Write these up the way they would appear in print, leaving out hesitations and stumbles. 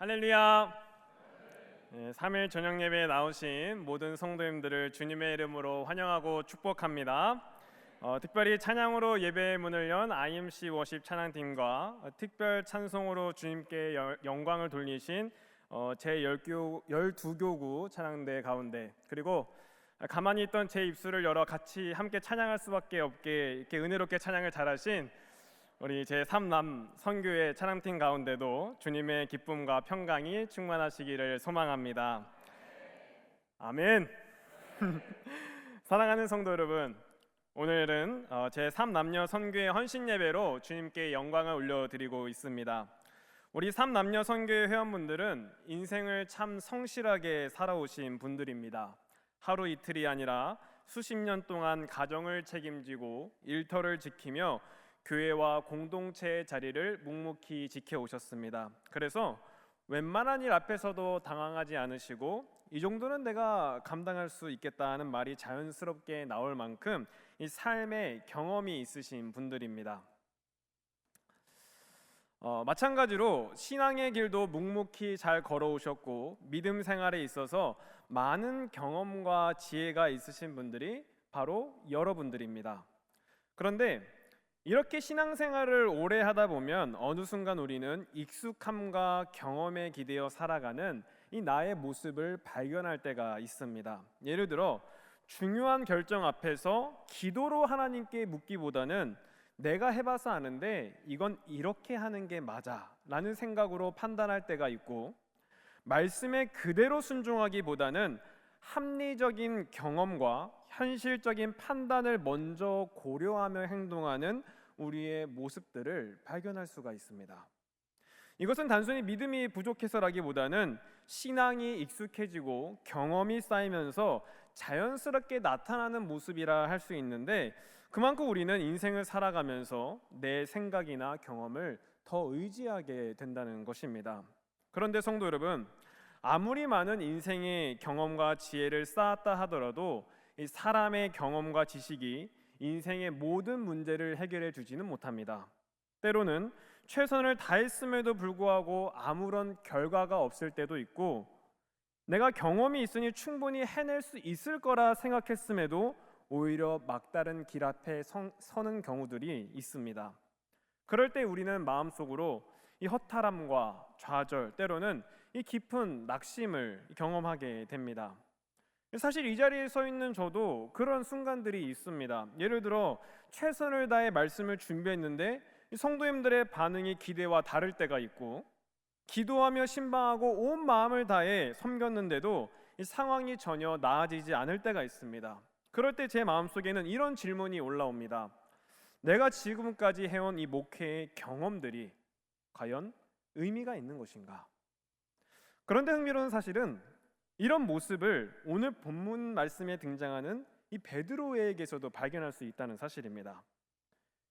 할렐루야. 3일 저녁 예배에 나오신 모든 성도님들을 주님의 이름으로 환영하고 축복합니다. 특별히 찬양으로 예배의 문을 연 IMC 워십 찬양팀과 특별 찬송으로 주님께 영광을 돌리신 제 12교구 찬양대 가운데, 그리고 가만히 있던 제 입술을 열어 같이 함께 찬양할 수밖에 없게 이렇게 은혜롭게 찬양을 잘하신 우리 제3남 선교회 찬양팀 가운데도 주님의 기쁨과 평강이 충만하시기를 소망합니다. 아멘. 사랑하는 성도 여러분, 오늘은 제3남녀 선교회 헌신 예배로 주님께 영광을 올려드리고 있습니다. 우리 3남녀 선교회 회원분들은 인생을 참 성실하게 살아오신 분들입니다. 하루 이틀이 아니라 수십 년 동안 가정을 책임지고 일터를 지키며 교회와 공동체의 자리를 묵묵히 지켜오셨습니다. 그래서 웬만한 일 앞에서도 당황하지 않으시고 이 정도는 내가 감당할 수 있겠다 하는 말이 자연스럽게 나올 만큼 이 삶의 경험이 있으신 분들입니다. 마찬가지로 신앙의 길도 묵묵히 잘 걸어오셨고 믿음 생활에 있어서 많은 경험과 지혜가 있으신 분들이 바로 여러분들입니다. 그런데 이렇게 신앙생활을 오래 하다 보면 어느 순간 우리는 익숙함과 경험에 기대어 살아가는 이 나의 모습을 발견할 때가 있습니다. 예를 들어 중요한 결정 앞에서 기도로 하나님께 묻기보다는 내가 해봐서 아는데 이건 이렇게 하는 게 맞아 라는 생각으로 판단할 때가 있고, 말씀에 그대로 순종하기보다는 합리적인 경험과 현실적인 판단을 먼저 고려하며 행동하는 우리의 모습들을 발견할 수가 있습니다. 이것은 단순히 믿음이 부족해서라기보다는 신앙이 익숙해지고 경험이 쌓이면서 자연스럽게 나타나는 모습이라 할 수 있는데, 그만큼 우리는 인생을 살아가면서 내 생각이나 경험을 더 의지하게 된다는 것입니다. 그런데 성도 여러분, 아무리 많은 인생의 경험과 지혜를 쌓았다 하더라도 이 사람의 경험과 지식이 인생의 모든 문제를 해결해 주지는 못합니다. 때로는 최선을 다했음에도 불구하고 아무런 결과가 없을 때도 있고, 내가 경험이 있으니 충분히 해낼 수 있을 거라 생각했음에도 오히려 막다른 길 앞에 서는 경우들이 있습니다. 그럴 때 우리는 마음속으로 이 허탈함과 좌절, 때로는 이 깊은 낙심을 경험하게 됩니다. 사실 이 자리에 서 있는 저도 그런 순간들이 있습니다. 예를 들어 최선을 다해 말씀을 준비했는데 성도님들의 반응이 기대와 다를 때가 있고, 기도하며 신방하고 온 마음을 다해 섬겼는데도 이 상황이 전혀 나아지지 않을 때가 있습니다. 그럴 때 제 마음속에는 이런 질문이 올라옵니다. 내가 지금까지 해온 이 목회의 경험들이 과연 의미가 있는 것인가? 그런데 흥미로운 사실은 이런 모습을 오늘 본문 말씀에 등장하는 이 베드로에게서도 발견할 수 있다는 사실입니다.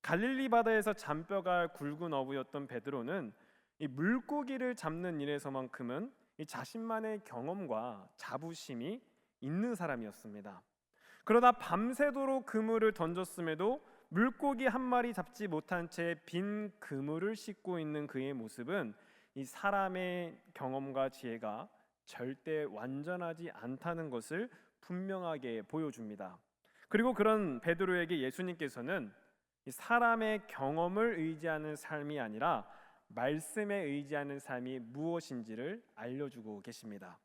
갈릴리 바다에서 잔뼈가 굵은 어부였던 베드로는 이 물고기를 잡는 일에서만큼은 이 자신만의 경험과 자부심이 있는 사람이었습니다. 그러다 밤새도록 그물을 던졌음에도 물고기 한 마리 잡지 못한 채 빈 그물을 씻고 있는 그의 모습은 이 사람의 경험과 지혜가 절대 완전하지 않다는 것을 분명하게 보여줍니다. 그리고 그런 베드로에게 예수님께서는 이 사람의 경험을 의지하는 삶이 아니라 말씀에 의지하는 삶이 무엇인지를 알려주고 계십니다.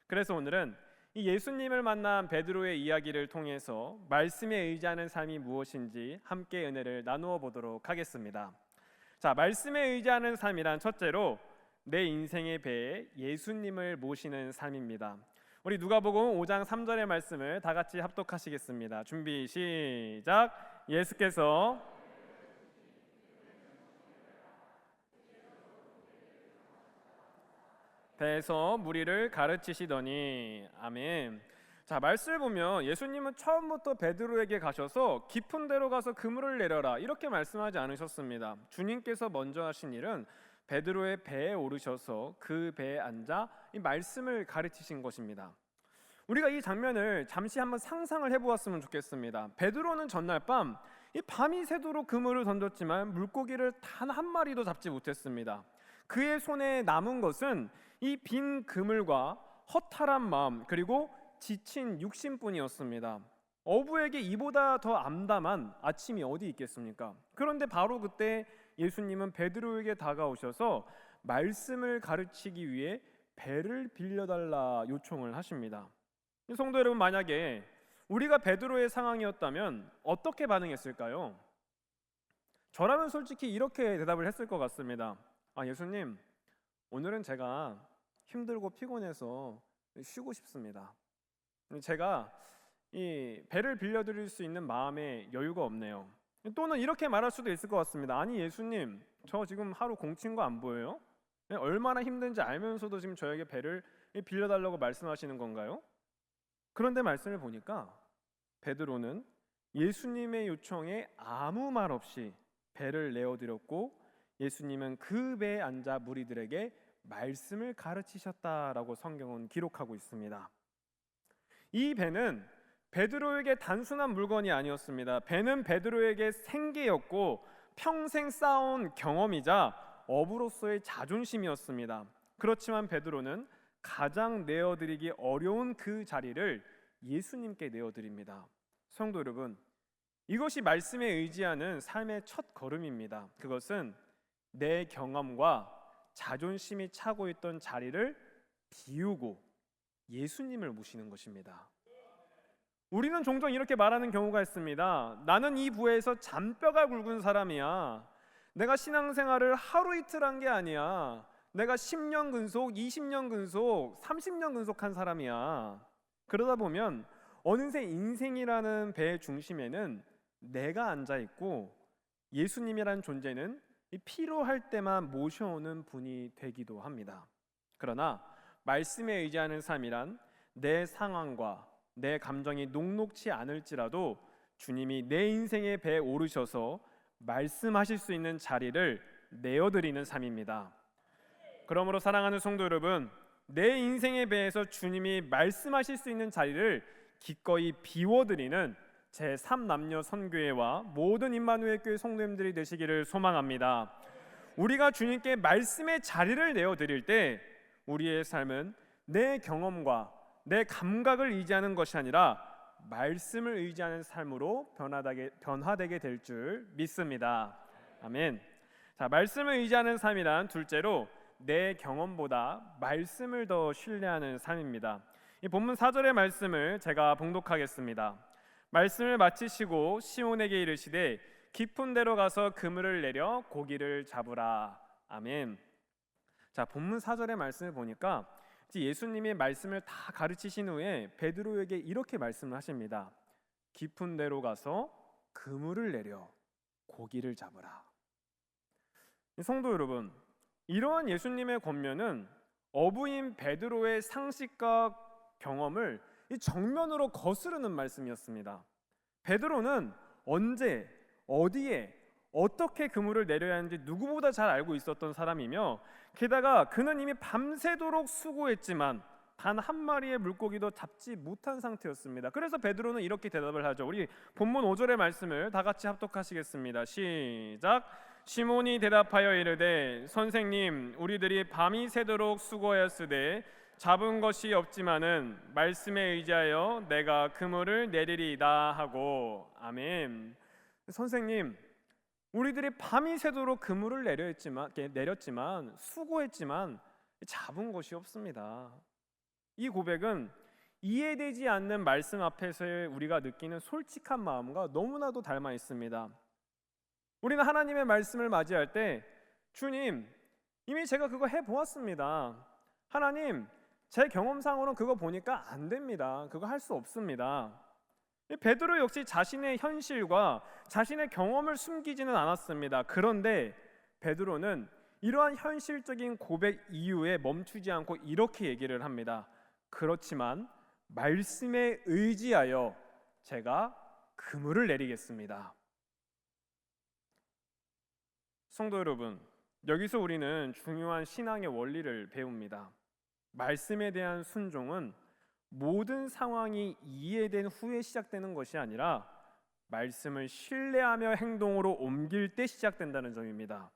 그래서 오늘은 이 예수님을 만난 베드로의 이야기를 통해서 말씀에 의지하는 삶이 무엇인지 함께 은혜를 나누어 보도록 하겠습니다. 자, 말씀에 의지하는 삶이란 첫째로 내 인생의 배에 예수님을 모시는 삶입니다. 우리 누가복음 5장 3절의 말씀을 다 같이 합독하시겠습니다. 준비 시작. 예수께서 배에서 무리를 가르치시더니. 아멘. 자, 말씀을 보면 예수님은 처음부터 베드로에게 가셔서 깊은 데로 가서 그물을 내려라 이렇게 말씀하지 않으셨습니다. 주님께서 먼저 하신 일은 베드로의 배에 오르셔서 그 배에 앉아 이 말씀을 가르치신 것입니다. 우리가 이 장면을 잠시 한번 상상을 해보았으면 좋겠습니다. 베드로는 전날 밤이 밤이 새도록 그물을 던졌지만 물고기를 단 한 마리도 잡지 못했습니다. 그의 손에 남은 것은 이 빈 그물과 허탈한 마음 그리고 지친 육신뿐이었습니다. 어부에게 이보다 더 암담한 아침이 어디 있겠습니까? 그런데 바로 그때 예수님은 베드로에게 다가오셔서 말씀을 가르치기 위해 배를 빌려달라 요청을 하십니다. 성도 여러분, 만약에 우리가 베드로의 상황이었다면 어떻게 반응했을까요? 저라면 솔직히 이렇게 대답을 했을 것 같습니다. 예수님, 오늘은 제가 힘들고 피곤해서 쉬고 싶습니다. 제가 이 배를 빌려드릴 수 있는 마음의 여유가 없네요. 또는 이렇게 말할 수도 있을 것 같습니다. 아니 예수님, 저 지금 하루 공친 거 안 보여요? 얼마나 힘든지 알면서도 지금 저에게 배를 빌려달라고 말씀하시는 건가요? 그런데 말씀을 보니까 베드로는 예수님의 요청에 아무 말 없이 배를 내어드렸고 예수님은 그 배에 앉아 무리들에게 말씀을 가르치셨다라고 성경은 기록하고 있습니다. 이 배는 베드로에게 단순한 물건이 아니었습니다. 배는 베드로에게 생계였고 평생 쌓아온 경험이자 어부로서의 자존심이었습니다. 그렇지만 베드로는 가장 내어드리기 어려운 그 자리를 예수님께 내어드립니다. 성도 여러분, 이것이 말씀에 의지하는 삶의 첫 걸음입니다. 그것은 내 경험과 자존심이 차고 있던 자리를 비우고 예수님을 모시는 것입니다. 우리는 종종 이렇게 말하는 경우가 있습니다. 나는 이 부에서 잔뼈가 굵은 사람이야. 내가 신앙생활을 하루 이틀 한 게 아니야. 내가 10년 근속, 20년 근속, 30년 근속한 사람이야. 그러다 보면 어느새 인생이라는 배의 중심에는 내가 앉아있고 예수님이란 존재는 필요할 때만 모셔오는 분이 되기도 합니다. 그러나 말씀에 의지하는 삶이란 내 상황과 내 감정이 녹록치 않을지라도 주님이 내 인생의 배에 오르셔서 말씀하실 수 있는 자리를 내어드리는 삶입니다. 그러므로 사랑하는 성도 여러분, 내 인생의 배에서 주님이 말씀하실 수 있는 자리를 기꺼이 비워드리는 제3남녀 선교회와 모든 임마누엘 교회 성도님들이 되시기를 소망합니다. 우리가 주님께 말씀의 자리를 내어드릴 때 우리의 삶은 내 경험과 내 감각을 의지하는 것이 아니라 말씀을 의지하는 삶으로 변화되게 될 줄 믿습니다. 아멘. 자, 말씀을 의지하는 삶이란 둘째로 내 경험보다 말씀을 더 신뢰하는 삶입니다. 이 본문 4절의 말씀을 제가 봉독하겠습니다. 말씀을 마치시고 시몬에게 이르시되 깊은 데로 가서 그물을 내려 고기를 잡으라. 아멘. 자, 본문 4절의 말씀을 보니까 예수님이 말씀을 다 가르치신 후에 베드로에게 이렇게 말씀을 하십니다. 깊은 데로 가서 그물을 내려 고기를 잡으라. 성도 여러분, 이러한 예수님의 권면은 어부인 베드로의 상식과 경험을 정면으로 거스르는 말씀이었습니다. 베드로는 언제, 어디에, 어떻게 그물을 내려야 하는지 누구보다 잘 알고 있었던 사람이며 게다가 그는 이미 밤새도록 수고했지만 단 한 마리의 물고기도 잡지 못한 상태였습니다. 그래서 베드로는 이렇게 대답을 하죠. 우리 본문 5절의 말씀을 다 같이 합독하시겠습니다. 시작. 시몬이 대답하여 이르되 선생님, 우리들이 밤이 새도록 수고하였으되 잡은 것이 없지만은 말씀에 의지하여 내가 그물을 내리리이다 하고. 아멘. 선생님, 우리들이 밤이 새도록 그물을 내렸지만 수고했지만 잡은 것이 없습니다. 이 고백은 이해되지 않는 말씀 앞에서의 우리가 느끼는 솔직한 마음과 너무나도 닮아 있습니다. 우리는 하나님의 말씀을 맞이할 때 주님, 이미 제가 그거 해보았습니다. 하나님, 제 경험상으로는 그거 보니까 안 됩니다. 그거 할 수 없습니다. 베드로 역시 자신의 현실과 자신의 경험을 숨기지는 않았습니다. 그런데 베드로는 이러한 현실적인 고백 이후에 멈추지 않고 이렇게 얘기를 합니다. 그렇지만 말씀에 의지하여 제가 그물을 내리겠습니다. 성도 여러분, 여기서 우리는 중요한 신앙의 원리를 배웁니다. 말씀에 대한 순종은 모든 상황이 이해된 후에 시작되는 것이 아니라 말씀을 신뢰하며 행동으로 옮길 때 시작된다는 점입니다.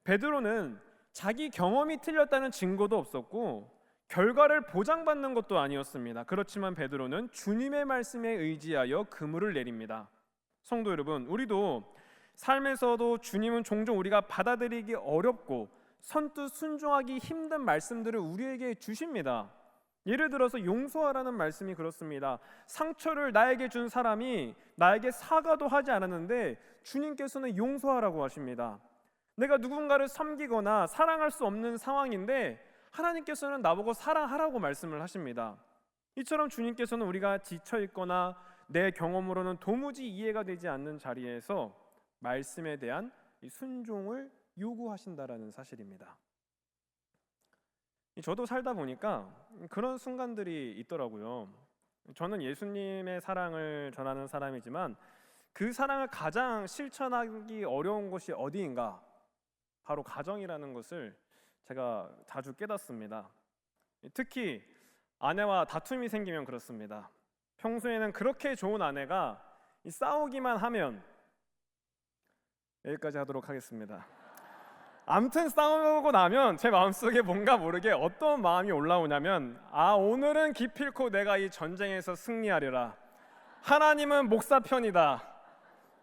베드로는 자기 경험이 틀렸다는 증거도 없었고 결과를 보장받는 것도 아니었습니다. 그렇지만 베드로는 주님의 말씀에 의지하여 그물을 내립니다. 성도 여러분, 우리도 삶에서도 주님은 종종 우리가 받아들이기 어렵고 선뜻 순종하기 힘든 말씀들을 우리에게 주십니다. 예를 들어서 용서하라는 말씀이 그렇습니다. 상처를 나에게 준 사람이 나에게 사과도 하지 않았는데 주님께서는 용서하라고 하십니다. 내가 누군가를 섬기거나 사랑할 수 없는 상황인데 하나님께서는 나보고 사랑하라고 말씀을 하십니다. 이처럼 주님께서는 우리가 지쳐 있거나 내 경험으로는 도무지 이해가 되지 않는 자리에서 말씀에 대한 순종을 요구하신다라는 사실입니다. 저도 살다 보니까 그런 순간들이 있더라고요. 저는 예수님의 사랑을 전하는 사람이지만 그 사랑을 가장 실천하기 어려운 곳이 어디인가? 바로 가정이라는 것을 제가 자주 깨닫습니다. 특히 아내와 다툼이 생기면 그렇습니다. 평소에는 그렇게 좋은 아내가 싸우기만 하면, 여기까지 하도록 하겠습니다. 아무튼 싸우고 나면 제 마음속에 뭔가 모르게 어떤 마음이 올라오냐면, 오늘은 기필코 내가 이 전쟁에서 승리하리라, 하나님은 목사 편이다,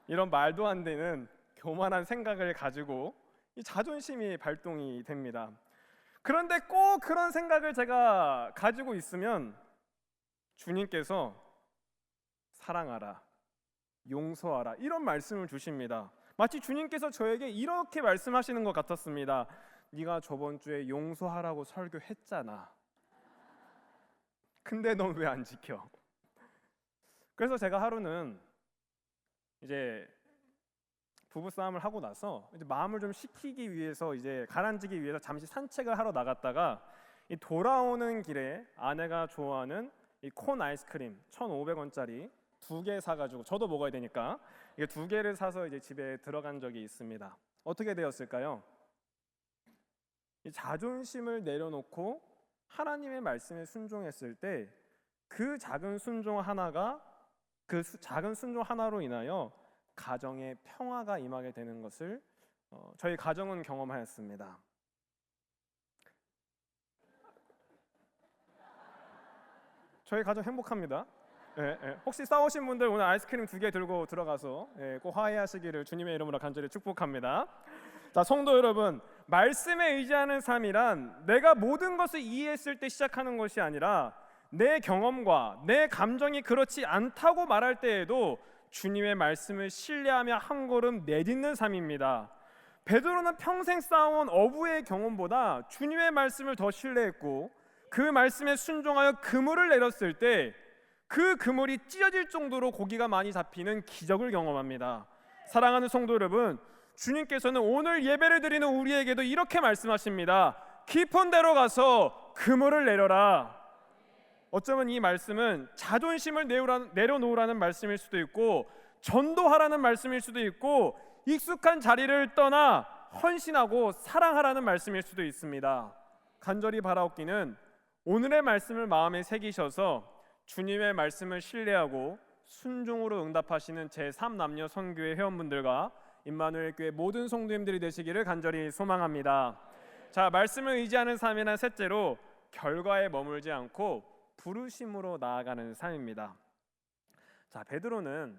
이런 말도 안 되는 교만한 생각을 가지고 이 자존심이 발동이 됩니다. 그런데 꼭 그런 생각을 제가 가지고 있으면 주님께서 사랑하라, 용서하라, 이런 말씀을 주십니다. 마치 주님께서 저에게 이렇게 말씀하시는 것 같았습니다. 네가 저번 주에 용서하라고 설교했잖아. 근데 넌 왜 안 지켜? 그래서 제가 하루는 이제 부부싸움을 하고 나서 이제 마음을 좀 식히기 위해서, 이제 가라앉히기 위해서 잠시 산책을 하러 나갔다가 이 돌아오는 길에 아내가 좋아하는 이 콘 아이스크림 1,500원짜리 2개 사가지고, 저도 먹어야 되니까 이게 2개를 사서 이제 집에 들어간 적이 있습니다. 어떻게 되었을까요? 이 자존심을 내려놓고 하나님의 말씀에 순종했을 때 그 작은 순종 하나가, 그 작은 순종 하나로 인하여 가정에 평화가 임하게 되는 것을 저희 가정은 경험하였습니다. 저희 가정 행복합니다. 혹시 싸우신 분들 오늘 아이스크림 2개 들고 들어가서 꼭 화해하시기를 주님의 이름으로 간절히 축복합니다. 자, 성도 여러분, 말씀에 의지하는 삶이란 내가 모든 것을 이해했을 때 시작하는 것이 아니라 내 경험과 내 감정이 그렇지 않다고 말할 때에도 주님의 말씀을 신뢰하며 한 걸음 내딛는 삶입니다. 베드로는 평생 쌓아온 어부의 경험보다 주님의 말씀을 더 신뢰했고 그 말씀에 순종하여 그물을 내렸을 때 그 그물이 찢어질 정도로 고기가 많이 잡히는 기적을 경험합니다. 사랑하는 성도 여러분, 주님께서는 오늘 예배를 드리는 우리에게도 이렇게 말씀하십니다. 깊은 데로 가서 그물을 내려라. 어쩌면 이 말씀은 자존심을 내려놓으라는 말씀일 수도 있고, 전도하라는 말씀일 수도 있고, 익숙한 자리를 떠나 헌신하고 사랑하라는 말씀일 수도 있습니다. 간절히 바라옵기는 오늘의 말씀을 마음에 새기셔서 주님의 말씀을 신뢰하고 순종으로 응답하시는 제3남녀 선교회 회원분들과 임마누엘 교회 모든 성도님들이 되시기를 간절히 소망합니다. 자, 말씀을 의지하는 삶이란 셋째로 결과에 머물지 않고 부르심으로 나아가는 삶입니다. 자, 베드로는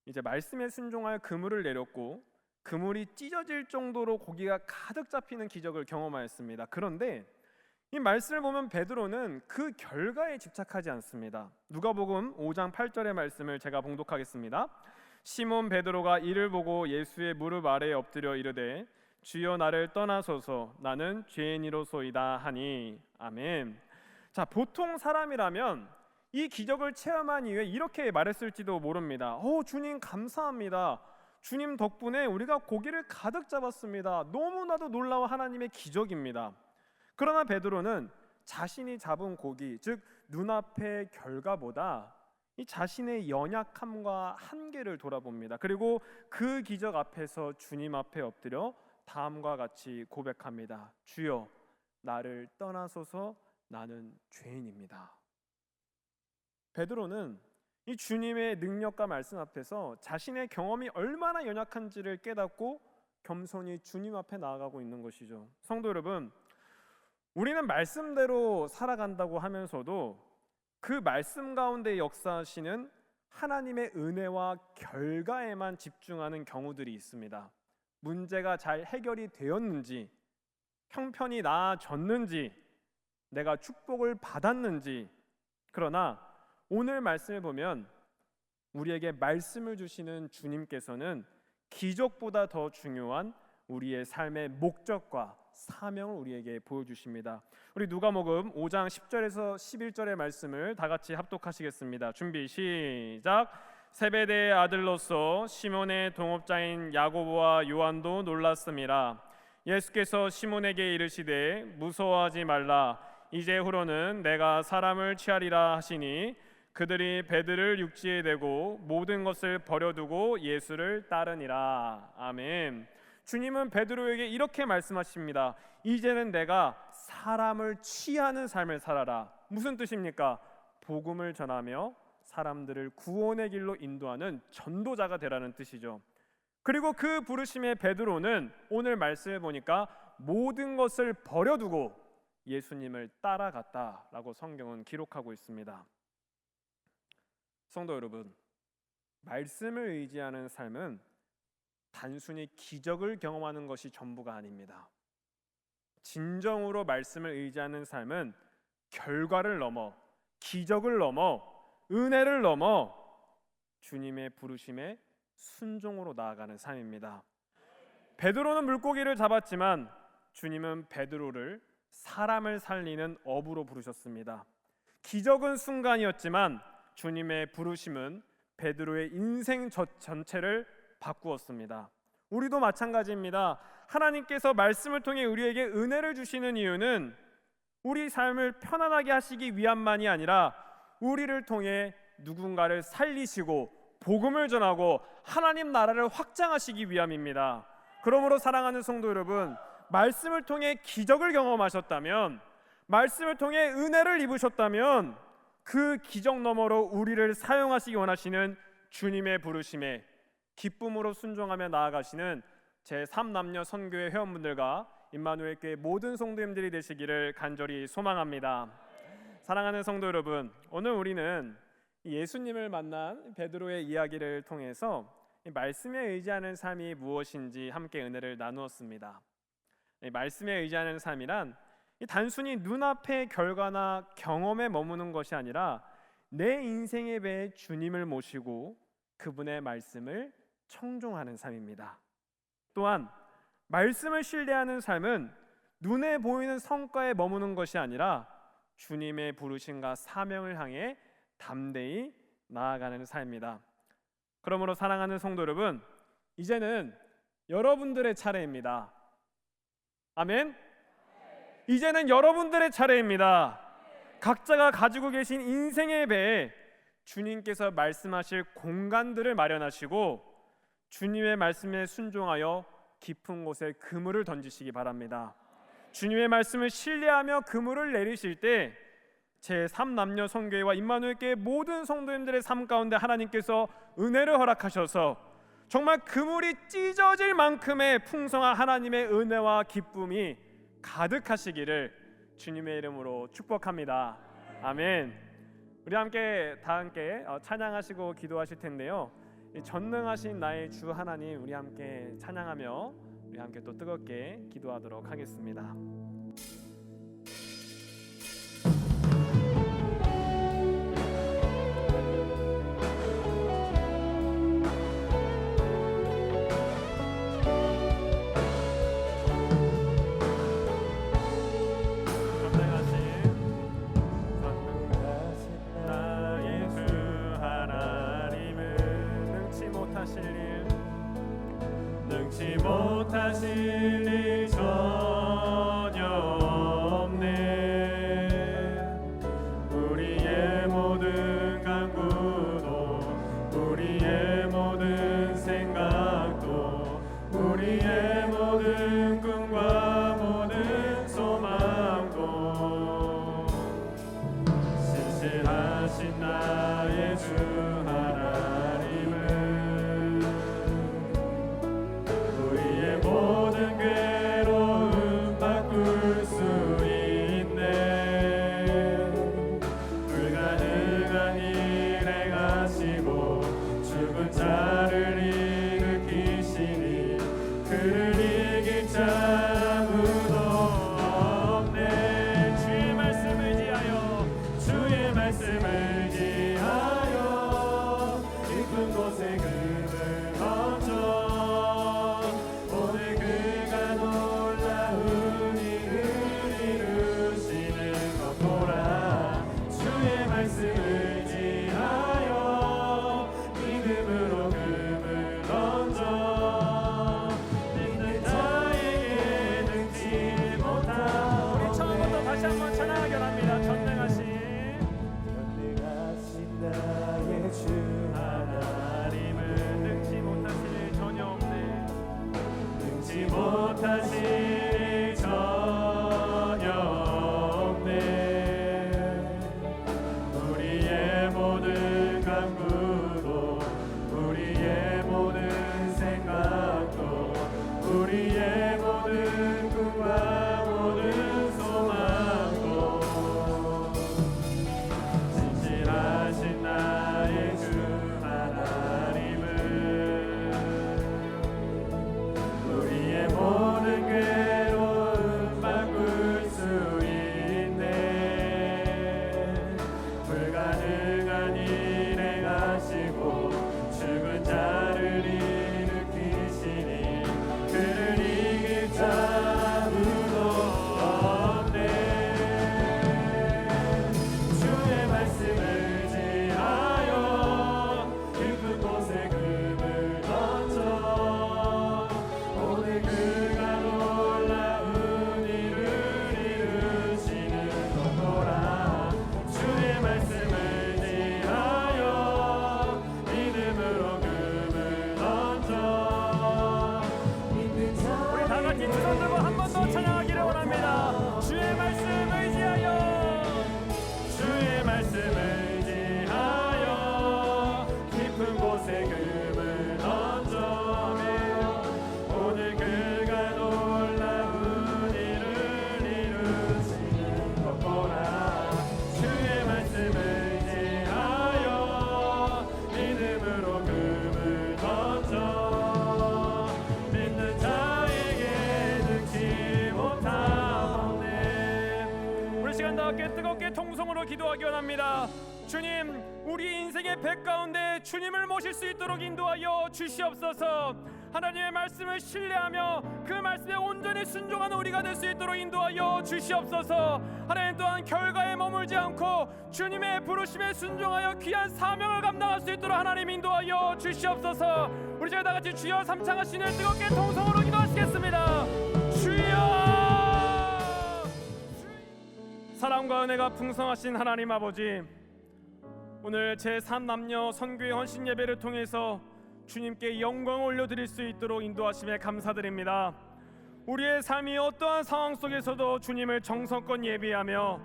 이제 말씀에 순종하여 그물을 내렸고 그물이 찢어질 정도로 고기가 가득 잡히는 기적을 경험하였습니다. 그런데 이 말씀을 보면 베드로는 그 결과에 집착하지 않습니다. 누가복음 5장 8절의 말씀을 제가 봉독하겠습니다. 시몬 베드로가 이를 보고 예수의 무릎 아래에 엎드려 이르되 주여 나를 떠나소서 나는 죄인이로소이다 하니. 아멘. 자, 보통 사람이라면 이 기적을 체험한 이후에 이렇게 말했을지도 모릅니다. 주님 감사합니다. 주님 덕분에 우리가 고기를 가득 잡았습니다. 너무나도 놀라운 하나님의 기적입니다. 그러나 베드로는 자신이 잡은 고기, 즉 눈앞의 결과보다 이 자신의 연약함과 한계를 돌아봅니다. 그리고 그 기적 앞에서 주님 앞에 엎드려 다음과 같이 고백합니다. 주여 나를 떠나소서 나는 죄인입니다. 베드로는 이 주님의 능력과 말씀 앞에서 자신의 경험이 얼마나 연약한지를 깨닫고 겸손히 주님 앞에 나아가고 있는 것이죠. 성도 여러분, 우리는 말씀대로 살아간다고 하면서도 그 말씀 가운데 역사하시는 하나님의 은혜와 결과에만 집중하는 경우들이 있습니다. 문제가 잘 해결이 되었는지, 형편이 나아졌는지, 내가 축복을 받았는지. 그러나 오늘 말씀을 보면 우리에게 말씀을 주시는 주님께서는 기적보다 더 중요한 우리의 삶의 목적과 사명을 우리에게 보여주십니다. 우리 누가복음 5장 10절에서 11절의 말씀을 다 같이 합독하시겠습니다. 준비 시작. 세베대의 아들로서 시몬의 동업자인 야고보와 요한도 놀랐습니다. 예수께서 시몬에게 이르시되 무서워하지 말라. 이제후로는 내가 사람을 취하리라 하시니 그들이 배들을 육지에 대고 모든 것을 버려두고 예수를 따르니라. 아멘. 주님은 베드로에게 이렇게 말씀하십니다. 이제는 내가 사람을 취하는 삶을 살아라. 무슨 뜻입니까? 복음을 전하며 사람들을 구원의 길로 인도하는 전도자가 되라는 뜻이죠. 그리고 그 부르심의 베드로는 오늘 말씀을 보니까 모든 것을 버려두고 예수님을 따라갔다라고 성경은 기록하고 있습니다. 성도 여러분, 말씀을 의지하는 삶은 단순히 기적을 경험하는 것이 전부가 아닙니다. 진정으로 말씀을 의지하는 삶은 결과를 넘어, 기적을 넘어, 은혜를 넘어 주님의 부르심에 순종으로 나아가는 삶입니다. 베드로는 물고기를 잡았지만 주님은 베드로를 사람을 살리는 어부로 부르셨습니다. 기적은 순간이었지만 주님의 부르심은 베드로의 인생 전체를 바꾸었습니다. 우리도 마찬가지입니다. 하나님께서 말씀을 통해 우리에게 은혜를 주시는 이유는 우리 삶을 편안하게 하시기 위함만이 아니라 우리를 통해 누군가를 살리시고 복음을 전하고 하나님 나라를 확장하시기 위함입니다. 그러므로 사랑하는 성도 여러분, 말씀을 통해 기적을 경험하셨다면, 말씀을 통해 은혜를 입으셨다면 그 기적 너머로 우리를 사용하시기 원하시는 주님의 부르심에 기쁨으로 순종하며 나아가시는 제3남녀 선교회 회원분들과 임마누엘 교회 모든 성도님들이 되시기를 간절히 소망합니다. 사랑하는 성도 여러분, 오늘 우리는 예수님을 만난 베드로의 이야기를 통해서 말씀에 의지하는 삶이 무엇인지 함께 은혜를 나누었습니다. 말씀에 의지하는 삶이란 단순히 눈앞의 결과나 경험에 머무는 것이 아니라 내 인생의 배에 주님을 모시고 그분의 말씀을 청종하는 삶입니다. 또한 말씀을 신뢰하는 삶은 눈에 보이는 성과에 머무는 것이 아니라 주님의 부르심과 사명을 향해 담대히 나아가는 삶입니다. 그러므로 사랑하는 성도 여러분, 이제는 여러분들의 차례입니다. 아멘. 이제는 여러분들의 차례입니다. 각자가 가지고 계신 인생의 배에 주님께서 말씀하실 공간들을 마련하시고 주님의 말씀에 순종하여 깊은 곳에 그물을 던지시기 바랍니다. 주님의 말씀을 신뢰하며 그물을 내리실 때 제3남녀 선교회와 임마누엘 교회 모든 성도님들의 삶 가운데 하나님께서 은혜를 허락하셔서 정말 그물이 찢어질 만큼의 풍성한 하나님의 은혜와 기쁨이 가득하시기를 주님의 이름으로 축복합니다. 아멘. 우리 다 함께 찬양하시고 기도하실 텐데요. 전능하신 나의 주 하나님, 우리 함께 찬양하며 우리 함께 또 뜨겁게 기도하도록 하겠습니다. 능치 못하실 일 전혀 시간 다 함께 뜨겁게 통성으로 기도하기 원합니다. 주님, 우리 인생의 배 가운데 주님을 모실 수 있도록 인도하여 주시옵소서. 하나님의 말씀을 신뢰하며 그 말씀에 온전히 순종하는 우리가 될 수 있도록 인도하여 주시옵소서. 하나님 또한 결과에 머물지 않고 주님의 부르심에 순종하여 귀한 사명을 감당할 수 있도록 하나님 인도하여 주시옵소서. 우리 제가 다 같이 주여 삼창하시는 뜨겁게 통성으로 기도하시겠습니다. 주여! 사랑과 은혜가 풍성하신 하나님 아버지, 오늘 제3남녀 선교회 헌신 예배를 통해서 주님께 영광을 올려드릴 수 있도록 인도하심에 감사드립니다. 우리의 삶이 어떠한 상황 속에서도 주님을 정성껏 예배하며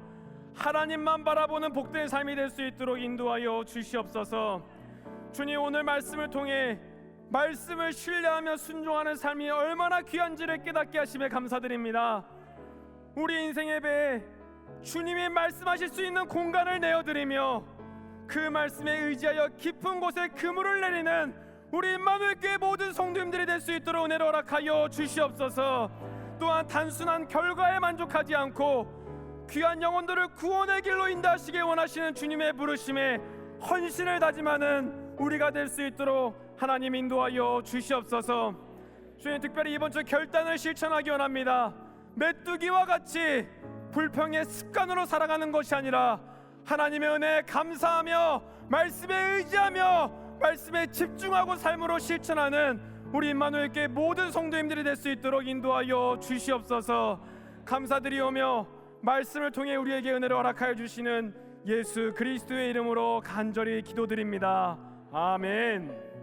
하나님만 바라보는 복된 삶이 될 수 있도록 인도하여 주시옵소서. 주님, 오늘 말씀을 통해 말씀을 신뢰하며 순종하는 삶이 얼마나 귀한지를 깨닫게 하심에 감사드립니다. 우리 인생의 배에 주님이 말씀하실 수 있는 공간을 내어드리며 그 말씀에 의지하여 깊은 곳에 그물을 내리는 우리 임마누엘 교회 모든 성도님들이 될 수 있도록 은혜를 허락하여 주시옵소서. 또한 단순한 결과에 만족하지 않고 귀한 영혼들을 구원의 길로 인도하시길 원하시는 주님의 부르심에 헌신을 다짐하는 우리가 될 수 있도록 하나님 인도하여 주시옵소서. 주님, 특별히 이번 주 결단을 실천하기 원합니다. 메뚜기와 같이 불평의 습관으로 살아가는 것이 아니라 하나님의 은혜에 감사하며 말씀에 의지하며 말씀에 집중하고 삶으로 실천하는 우리 임마누엘 교회 모든 성도님들이 될 수 있도록 인도하여 주시옵소서. 감사드리오며 말씀을 통해 우리에게 은혜를 허락하여 주시는 예수 그리스도의 이름으로 간절히 기도드립니다. 아멘.